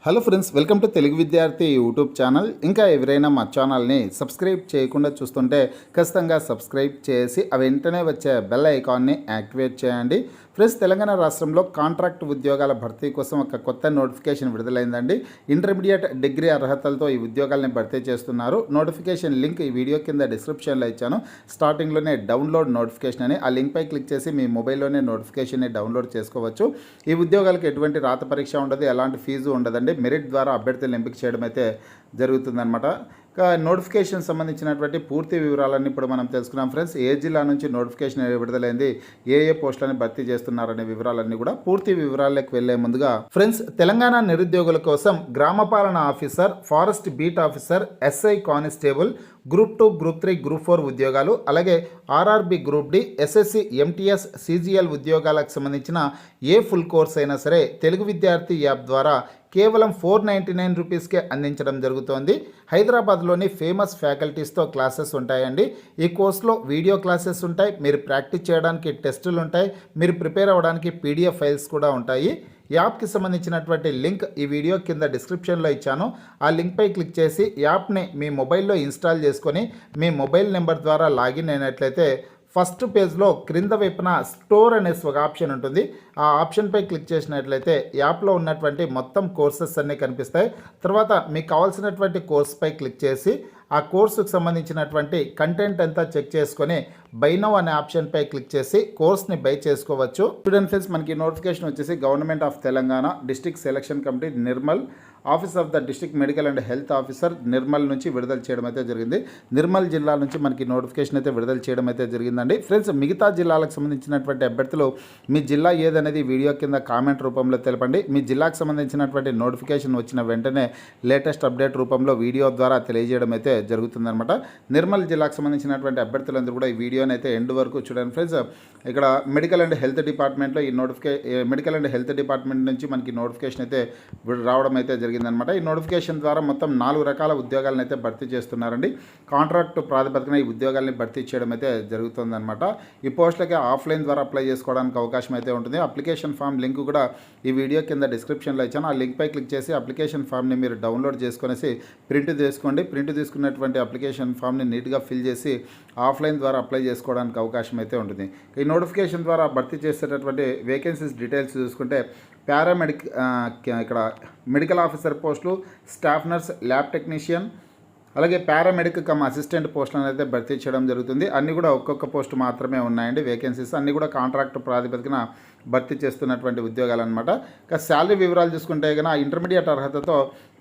Hello friends, welcome to Telugu విద్యార్థి YouTube channel. ఇంకా ఎవరైనా మా ఛానల్ని సబ్స్క్రైబ్ చేయకుండా చూస్తుంటే ఖచ్చితంగా సబ్స్క్రైబ్ చేసి ఆ వెంటనే వచ్చే బెల్ ఐకాన్ని యాక్టివేట్ చేయండి. ఫ్రెండ్స్, తెలంగాణ రాష్ట్రంలో కాంట్రాక్ట్ ఉద్యోగాల భర్తీ కోసం ఒక కొత్త నోటిఫికేషన్ విడుదలైందండి. ఇంటర్మీడియట్ డిగ్రీ అర్హతలతో ఈ ఉద్యోగాలని భర్తీ చేస్తున్నారు. నోటిఫికేషన్ లింక్ ఈ వీడియో కింద డిస్క్రిప్షన్లో ఇచ్చాను. స్టార్టింగ్లోనే డౌన్లోడ్ నోటిఫికేషన్ అని ఆ లింక్పై క్లిక్ చేసి మీ మొబైల్లోనే నోటిఫికేషన్ని డౌన్లోడ్ చేసుకోవచ్చు. ఈ ఉద్యోగాలకు ఎటువంటి రాత పరీక్ష ఉండదు, ఎలాంటి ఫీజు ఉండదండి. మెరిట్ ద్వారా అభ్యర్థులను ఎంపిక చేయడం అయితే జరుగుతుందన్నమాట. నోటిఫికేషన్ సంబంధించినటువంటి పూర్తి వివరాలన్నీ ఇప్పుడు మనం తెలుసుకున్నాం. ఫ్రెండ్స్, ఏ జిల్లా నుంచి నోటిఫికేషన్ విడుదలైంది, ఏ పోస్టులని భర్తీ చేస్తున్నారనే వివరాలన్నీ కూడా పూర్తి వివరాల్లోకి వెళ్లే ముందుగా ఫ్రెండ్స్, తెలంగాణ నిరుద్యోగుల కోసం గ్రామపాలన officer, forest beat officer, SI constable, group 2, group 3, group 4 ఉద్యోగాలు, అలాగే RRB group D, SSC, MTS, CGL ఉద్యోగాలకు సంబంధించిన ఏ ఫుల్ కోర్స్ అయినా సరే తెలుగు విద్యార్థి యాప్ ద్వారా కేవలం 499 రూపీస్కే అందించడం జరుగుతోంది. హైదరాబాద్లోని ఫేమస్ ఫ్యాకల్టీస్తో క్లాసెస్ ఉంటాయండి. ఈ కోర్సులో వీడియో క్లాసెస్ ఉంటాయి, మీరు ప్రాక్టీస్ చేయడానికి టెస్టులు ఉంటాయి, మీరు ప్రిపేర్ అవ్వడానికి పీడిఎఫ్ ఫైల్స్ కూడా ఉంటాయి. యాప్కి సంబంధించినటువంటి లింక్ ఈ వీడియో కింద డిస్క్రిప్షన్లో ఇచ్చాను. ఆ లింక్పై క్లిక్ చేసి యాప్ని మీ మొబైల్లో ఇన్స్టాల్ చేసుకొని మీ మొబైల్ నెంబర్ ద్వారా లాగిన్ అయినట్లయితే ఫస్ట్ పేజ్లో క్రింద వైపున స్టోర్ అనే ఒక ఆప్షన్ ఉంటుంది. ఆ ఆప్షన్పై క్లిక్ చేసినట్లయితే యాప్లో ఉన్నటువంటి మొత్తం కోర్సెస్ అన్నీ కనిపిస్తాయి. తర్వాత మీకు కావాల్సినటువంటి కోర్స్పై క్లిక్ చేసి ఆ కోర్సుకు సంబంధించినటువంటి కంటెంట్ అంతా చెక్ చేసుకొని బై నౌ అనే ఆప్షన్పై క్లిక్ చేసి కోర్స్ని బై చేసుకోవచ్చు. స్టూడెంట్ ఫ్రెండ్స్, మనకి నోటిఫికేషన్ వచ్చేసి government of Telangana district selection committee Nirmal, office of the district medical and health officer Nirmal నుంచి విడుదల చేయడం అయితే జరిగింది. నిర్మల్ జిల్లా నుంచి మనకి నోటిఫికేషన్ అయితే విడుదల చేయడం అయితే జరిగిందండి. ఫ్రెండ్స్, మిగతా జిల్లాలకు సంబంధించినటువంటి అభ్యర్థులు మీ జిల్లా ఏదనేది వీడియో కింద కామెంట్ రూపంలో తెలపండి. మీ జిల్లాకు సంబంధించినటువంటి నోటిఫికేషన్ వచ్చిన వెంటనే లేటెస్ట్ అప్డేట్ రూపంలో వీడియో ద్వారా తెలియజేయడం అయితే జరుగుతుందన్నమాట. నిర్మల్ జిల్లాకు సంబంధించినటువంటి అభ్యర్థులందరూ కూడా ఈ వీడియోని అయితే ఎండ్ వరకు చూడండి. ఫ్రెండ్స్, ఇక్కడ మెడికల్ అండ్ హెల్త్ డిపార్ట్మెంట్లో ఈ మెడికల్ అండ్ హెల్త్ డిపార్ట్మెంట్ నుంచి మనకి నోటిఫికేషన్ అయితే రావడం అయితే జరిగిందనమాట. ఈ నోటిఫికేషన్ ద్వారా మొత్తం 4 రకాల ఉద్యోగాలను అయితే భర్తీ చేస్తున్నారండి. కాంట్రాక్ట్ ప్రాతిపదికన ఈ ఉద్యోగాలని భర్తీ చేయడం అయితే జరుగుతుందన్నమాట. ఈ పోస్టులకి ఆఫ్లైన్ ద్వారా అప్లై చేసుకోవడానికి అవకాశం అయితే ఉంటుంది. అప్లికేషన్ ఫామ్ లింక్ కూడా ఈ వీడియో కింద డిస్క్రిప్షన్లో ఇచ్చాను. ఆ లింక్పై క్లిక్ చేసి అప్లికేషన్ ఫామ్ని మీరు డౌన్లోడ్ చేసుకునేసి ప్రింట్ తీసుకోండి. ప్రింట్ తీసుకున్నటువంటి అప్లికేషన్ ఫామ్ని నీట్గా ఫిల్ చేసి ఆఫ్లైన్ ద్వారా అప్లై చేసుకోవడానికి అవకాశం అయితే ఉంటుంది. ఈ నోటిఫికేషన్ ద్వారా భర్తీ చేసేటటువంటి వేకెన్సీస్ డీటెయిల్స్ చూసుకుంటే ఇక్కడ మెడికల్ ఆఫీసర్ పోస్టులు, స్టాఫ్ నర్స్, ల్యాబ్ టెక్నీషియన్, అలాగే పారామెడిక్ కమ్ అసిస్టెంట్ పోస్టులను అయితే భర్తీ చేయడం జరుగుతుంది. అన్నీ కూడా ఒక్కొక్క పోస్ట్ మాత్రమే ఉన్నాయండి. వేకెన్సీస్ అన్నీ కూడా కాంట్రాక్ట్ ప్రాతిపదికన భర్తీ చేస్తున్నటువంటి ఉద్యోగాలు అనమాట. ఇక శాలరీ వివరాలు చూసుకుంటే కనుక ఇంటర్మీడియట్ అర్హతతో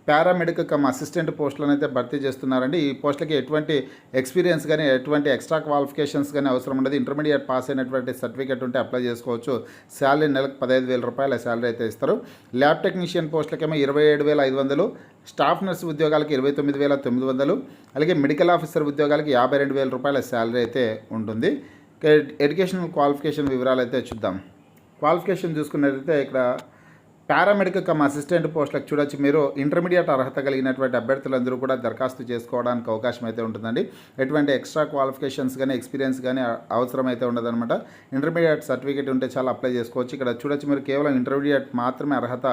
పారామెడిక్ కమ్ అసిస్టెంట్ పోస్టులను అయితే భర్తీ చేస్తున్నారండి. ఈ పోస్టులకి ఎటువంటి ఎక్స్పీరియన్స్ కానీ ఎటువంటి ఎక్స్ట్రా క్వాలిఫికేషన్స్ కానీ అవసరం ఉండదు. ఇంటర్మీడియట్ పాస్ అయినటువంటి సర్టిఫికేట్ ఉంటే అప్లై చేసుకోవచ్చు. శాలరీ నెలకు 15,000 రూపాయల శాలరీ అయితే ఇస్తారు. ల్యాబ్ టెక్నీషియన్ పోస్టులకేమో 27,500, స్టాఫ్ నర్స్ ఉద్యోగాలకి 29,900, అలాగే మెడికల్ ఆఫీసర్ ఉద్యోగాలకి 52,000 రూపాయల శాలరీ అయితే ఉంటుంది. ఎడ్యుకేషనల్ క్వాలిఫికేషన్ వివరాలు అయితే చూద్దాం. క్వాలిఫికేషన్ చూసుకున్నట్లయితే ఇక్కడ పారామెడికల్ కమ్ అసిస్టెంట్ పోస్టులకు చూడొచ్చు. మీరు ఇంటర్మీడియట్ అర్హత కలిగినటువంటి అభ్యర్థులందరూ కూడా దరఖాస్తు చేసుకోవడానికి అవకాశం అయితే ఉంటుందండి. ఎటువంటి ఎక్స్ట్రా క్వాలిఫికేషన్స్ కానీ ఎక్స్పీరియన్స్ కానీ అవసరం అయితే ఉండదన్నమాట. ఇంటర్మీడియట్ సర్టిఫికేట్ ఉంటే చాలా అప్లై చేసుకోవచ్చు. ఇక్కడ చూడొచ్చు, మీరు కేవలం ఇంటర్మీడియట్ మాత్రమే అర్హత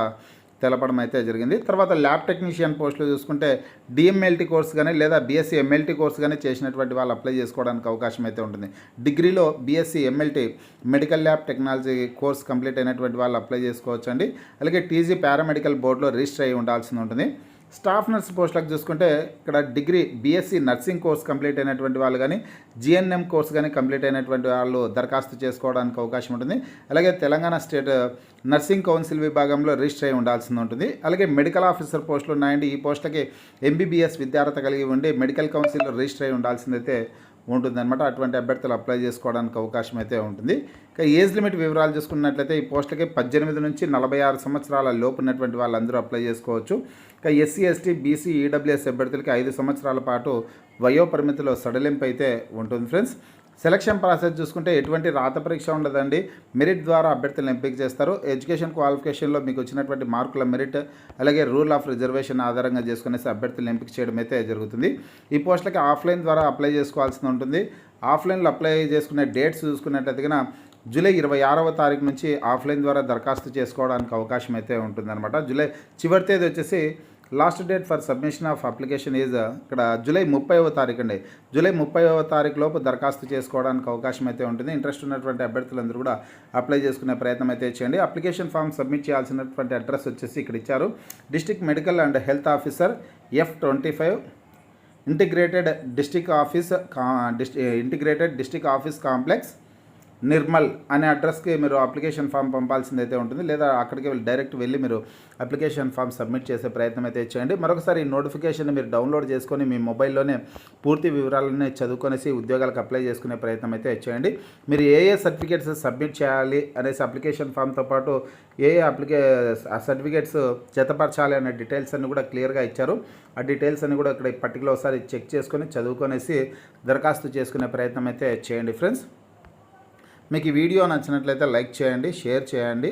తెలపడం అయితే జరిగింది. తర్వాత ల్యాబ్ టెక్నీషియన్ పోస్టులు చూసుకుంటే డిఎంఎల్టీ కోర్స్ కానీ లేదా బీఎస్సీ ఎంఎల్టీ కోర్స్ కానీ చేసినటువంటి వాళ్ళు అప్లై చేసుకోవడానికి అవకాశం అయితే ఉంటుంది. డిగ్రీలో BSc MLT medical lab technology course complete అయినటువంటి వాళ్ళు అప్లై చేసుకోవచ్చు అండి. అలాగే టీజీ పారామెడికల్ బోర్డులో రిజిస్టర్ అయి ఉండాల్సి ఉంటుంది. స్టాఫ్ నర్స్ పోస్టులకు చూసుకుంటే ఇక్కడ degree BSc nursing course complete అయినటువంటి వాళ్ళు కానీ జిఎన్ఎం కోర్స్ కానీ కంప్లీట్ అయినటువంటి వాళ్ళు దరఖాస్తు చేసుకోవడానికి అవకాశం ఉంటుంది. అలాగే తెలంగాణ స్టేట్ నర్సింగ్ కౌన్సిల్ విభాగంలో రిజిస్టర్ అయి ఉండాల్సి ఉంటుంది. అలాగే మెడికల్ ఆఫీసర్ పోస్టులు ఉన్నాయండి. ఈ పోస్టులకి ఎంబీబీఎస్ విద్యార్హత కలిగి ఉండి మెడికల్ కౌన్సిల్లో రిజిస్టర్ అయి ఉండాల్సిందైతే ఉంటుందన్నమాట. అటువంటి అభ్యర్థులు అప్లై చేసుకోవడానికి అవకాశం అయితే ఉంటుంది. ఇక ఏజ్ లిమిట్ వివరాలు చూసుకున్నట్లయితే ఈ పోస్టులకి 18 నుంచి 46 సంవత్సరాల లోపు ఉన్నటువంటి వాళ్ళందరూ అప్లై చేసుకోవచ్చు. ఇక ఎస్సీ, ఎస్టీ, బీసీ, ఈడబ్ల్యూఎస్ అభ్యర్థులకి 5 సంవత్సరాల పాటు వయో పరిమితిలో సడలింపు అయితే ఉంటుంది. ఫ్రెండ్స్, సెలక్షన్ ప్రాసెస్ చూసుకుంటే ఎటువంటి రాత పరీక్ష ఉండదండి. మెరిట్ ద్వారా అభ్యర్థులను ఎంపిక చేస్తారు. ఎడ్యుకేషన్ క్వాలిఫికేషన్లో మీకు వచ్చినటువంటి మార్కుల మెరిట్ అలాగే రూల్ ఆఫ్ రిజర్వేషన్ ఆధారంగా చేసుకునేసి అభ్యర్థులను ఎంపిక చేయడం అయితే జరుగుతుంది. ఈ పోస్టులకి ఆఫ్లైన్ ద్వారా అప్లై చేసుకోవాల్సి ఉంటుంది. ఆఫ్లైన్లో అప్లై చేసుకునే డేట్స్ చూసుకున్నట్లయితే జూలై 26వ తారీఖు నుంచి ఆఫ్లైన్ ద్వారా దరఖాస్తు చేసుకోవడానికి అవకాశం అయితే ఉంటుందన్నమాట. జూలై చివరి తేదీ వచ్చేసి last date for submission of application is ఇక్కడ జూలై 30వ తారీఖు అండి. జూలై 30వ తారీఖు లోపు దరఖాస్తు చేసుకోవడానికి అవకాశం అయితే ఉంటుంది. ఇంట్రెస్ట్ ఉన్నటువంటి అభ్యర్థులందరూ కూడా అప్లై చేసుకునే ప్రయత్నం అయితే చేయండి. అప్లికేషన్ ఫామ్ సబ్మిట్ చేయాల్సినటువంటి అడ్రస్ వచ్చేసి ఇక్కడ ఇచ్చారు. District medical and health officer F25 integrated district office complex Nirmal అనే అడ్రస్కి మీరు అప్లికేషన్ ఫామ్ పంపాల్సింది అయితే ఉంటుంది. లేదా అక్కడికి డైరెక్ట్ వెళ్ళి మీరు అప్లికేషన్ ఫామ్ సబ్మిట్ చేసే ప్రయత్నం అయితే చేయండి. మరొకసారి ఈ నోటిఫికేషన్ మీరు డౌన్లోడ్ చేసుకొని మీ మొబైల్లోనే పూర్తి వివరాలన్నీ చదువుకొనేసి ఉద్యోగాలకు అప్లై చేసుకునే ప్రయత్నం అయితే చేయండి. మీరు ఏ సర్టిఫికేట్స్ సబ్మిట్ చేయాలి అనేసి అప్లికేషన్ ఫామ్తో పాటు ఏ సర్టిఫికేట్స్ జతపరచాలి అనే డీటెయిల్స్ అన్ని కూడా క్లియర్గా ఇచ్చారు. ఆ డీటెయిల్స్ అన్ని కూడా ఇక్కడ పర్టికులర్ ఒకసారి చెక్ చేసుకొని చదువుకొనేసి దరఖాస్తు చేసుకునే ప్రయత్నం అయితే చేయండి ఫ్రెండ్స్. మీకు ఈ వీడియో నచ్చినట్లయితే లైక్ చేయండి, షేర్ చేయండి.